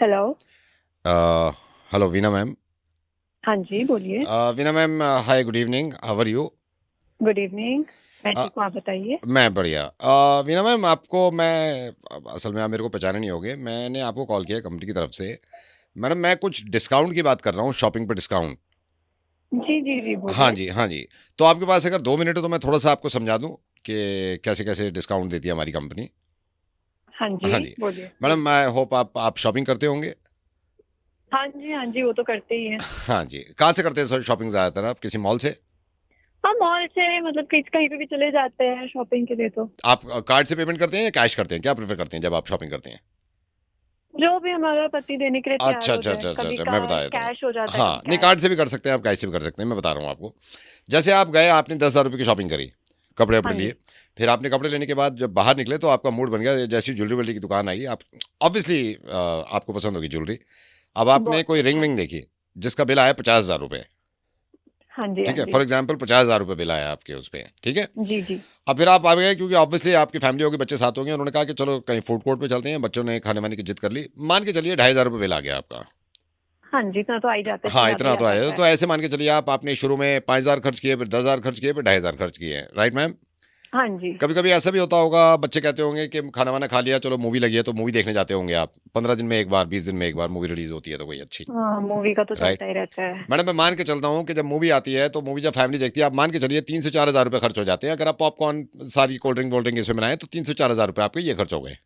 Hello. Uh, Hello, Veena ma'am. हाँ जी, बोलिए। Veena ma'am, hi, good evening. How are you? Good evening. मैं Uh, ठीक हूँ, आप बताइए? मैं बढ़िया। वीना मैम, आपको मैं असल में आप मेरे को पहचाने नहीं होगे। मैंने आपको कॉल किया कंपनी की तरफ से। मैडम, मैं कुछ डिस्काउंट की बात कर रहा हूँ, शॉपिंग पे डिस्काउंट। जी, जी, जी, हाँ बोलिए। जी, हाँ जी। तो आपके पास अगर 2 मिनट है तो मैं थोड़ा सा आपको समझा दूँ कि कैसे कैसे डिस्काउंट देती है हमारी कंपनी। हाँ जी, हाँ जी। बोलिए। मैडम, आई होप आप शॉपिंग करते होंगे। हाँ जी, वो तो करते ही हैं। हाँ जी। कहाँ से करते हैं शॉपिंग ज़्यादातर आप? किसी मॉल से? हम मॉल से मतलब कहीं पे भी चले जाते हैं शॉपिंग के लिए तो। आप कार्ड से पेमेंट करते हैं या कैश करते हैं? क्या प्रेफर करते हैं जब आप शॉपिंग करते हैं? जो भी हमारा पति देने के लिए तैयार अच्छा, हो अच्छा, जाए, अच्छा, अच्छा, कभी अच्छा, मैं बता कार्ड देता हूँ। कैश हो जाता है, कभी हाँ, नहीं, कैश। कार्ड से भी कर सकते हैं आप, कैश से भी कर सकते हैं, मैं बता रहा हूँ आपको। जैसे आप गए, आपने 10,000 रुपये की शॉपिंग करी, हाँ कपड़े-वपड़े जी। लिए, फिर आपने कपड़े लेने के बाद जब बाहर निकले तो आपका मूड बन गया, जैसी ज्वेलरी-वुलरी की दुकान आई, आप ऑब्वियसली आपको पसंद होगी ज्वेलरी। अब आपने बहुत कोई हाँ रिंग-विंग जी। देखी, जिसका बिल आया 50,000 रुपए, हाँ जी, हाँ ठीक है? जी। फॉर एग्ज़ाम्पल 50,000 रुपए बिल आया आपके उस पे, ठीक है? जी, जी। अब फिर आप आ गए क्योंकि ऑब्वियसली आपकी फैमिली होगी, बच्चे साथ होंगे, उन्होंने कहा कि चलो कहीं फूड कोर्ट पे चलते हैं, बच्चों ने खाने-वाने की जिद कर ली, मान के चलिए 2,500 रुपए बिल आ गया आपका। हाँ जी, इतना तो आ ही जाता है, इससे हाँ, ज़्यादा ही इतना आ तो आया। जाता है। तो ऐसे मान के चलिए आप आपने शुरू में 5,000 खर्च किए, फिर 10,000 खर्च किए, फिर 2,500 खर्च किए, राइट मैम? हाँ जी। कभी-कभी ऐसा भी होता होगा, बच्चे कहते होंगे कि खाना-वाना खा लिया, चलो मूवी लगी है तो मूवी देखने जाते होंगे आप। 15 दिन में 1 बार, 20 दिन में 1 बार मूवी रिलीज़ होती है तो कोई अच्छी, हाँ, मूवी का तो राइट? चलता ही रहता है। मैडम, मैं मान के चलता हूँ कि जब मूवी आती है, तो मूवी जब फैमिली देखती है, आप मान के चलिए 3 से 4,000 रुपए खर्च हो जाते हैं। अगर आप पॉपकॉर्न, सारी कोल्ड ड्रिंक वोल्ड ड्रिंक इसमें बनाएँ, तो 3 से 4,000 रुपए आपके ये खर्च हो गए,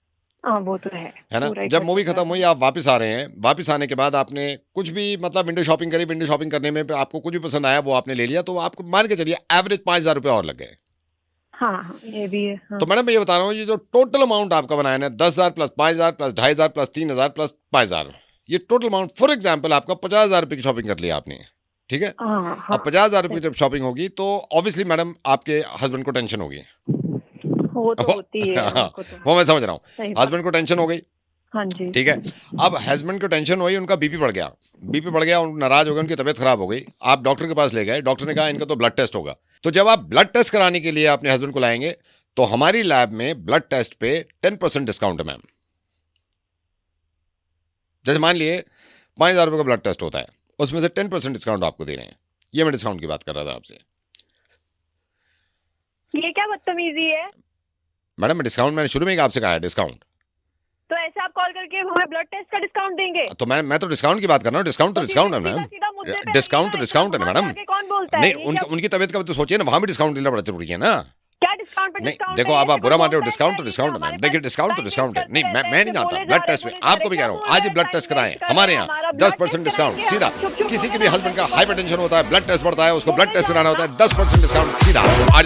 हाँ, वो तो है ना? पूरा ही जब खर्च मूवी हो खत्म जाता हुई, है। आप वापस आ रहे हैं, वापस आने के बाद आपने कुछ भी मतलब विंडो शॉपिंग करी, विंडो शॉपिंग करने में आपको कुछ भी पसंद आया, वो आपने ले लिया, तो आपको मान के चलिए एवरेज 5,000 रुपए और लग गए। हाँ, हाँ, ये भी है। तो हाँ। मैडम, मैं ये बता रहा हूँ, ये जो टोटल अमाउंट आपका बनाया ना, 10,000 प्लस 5,000 प्लस 2,500 प्लस 3,000 प्लस 5,000, ये टोटल अमाउंट, फॉर एग्जाम्पल आपका 50,000 रुपए की शॉपिंग कर लिया आपने, ठीक है? हाँ, अब हाँ। 50,000 रुपए सही। की जब शॉपिंग होगी तो ऑब्वियसली मैडम आपके हस्बैंड को टेंशन होगी। वो तो होती है हाँ, उनको तो। वो मैं समझ रहा हूँ। सही बात। हस्बैंड को टेंशन हो गई, हाँ जी। ठीक है? अब हस्बैंड को टेंशन हुई, उनका बीपी बढ़ गया, बीपी बढ़ गया, नाराज हो गए, उनकी तबीयत खराब हो गई। आप डॉक्टर के पास ले गए, डॉक्टर ने कहा इनका तो ब्लड टेस्ट होगा। तो जब आप ब्लड टेस्ट कराने के लिए अपने हस्बैंड को लाएंगे, तो हमारी लैब में ब्लड टेस्ट पे 10% डिस्काउंट है मैम। जैसे मान लिए 5,000 रुपये का ब्लड टेस्ट होता है, उसमें से 10% डिस्काउंट आपको दे रहे हैं। ये मैं डिस्काउंट की बात कर रहा था आपसे। ये क्या बदतमीजी है? मैडम, मैं डिस्काउंट मैंने शुरू में ही आपसे कहा है डिस्काउंट। तो ऐसे आप कॉल करके हमें ब्लड टेस्ट का डिस्काउंट देंगे? तो मैं तो डिस्काउंट की बात कर रहा हूँ, डिस्काउंट तो तो डिस्काउंट है सीधा मैम। सीधा मुद्दे पे डिस्काउंट रहिएगा, तो इतना डिस्काउंट है ना घुमा मैडम। फिरा के कौन बोलता नहीं, है? ये क्या उनकी तबीयत का भी तो सोचिए ना, वहां भी डिस्काउंट देना बड़ा जरूरी है ना। क्या डिस्काउंट पे नहीं, डिस्काउंट देखो, है? ये अब ऐसे आप कोई बुरा मान रहे हो, बोलता है डिस्काउंट क्या? तो ये डिस्काउंट क्या है मैम। हमारे पास देखिए, डिस्काउंट तो टाइम वेस्ट डिस्काउंट है। करते नहीं, मैं रहते हैं, मैं ऐसे नहीं जानता, बोले जा ब्लड रहे टेस्ट में बोले जा आपको रहे भी कह क्या रहा हूँ, बोल आज रहे ही हैं? ब्लड टाइम टेस्ट कराएं वेस्ट कर रहे हमारे हैं यहाँ, हमारा, ब्लड टेस्ट 10% डिस्काउंट कराएंगे सीधा। हम, चुप चुप किसी होके के भी बैठ हस्बैंड का जाइए। हाइपरटेंशन होता है, ब्लड टेस्ट बढ़ता है, उसको बोले ब्लड टेस्ट जा कराना रहे होता ना। है, 10% डिस्काउंट सीधा। आज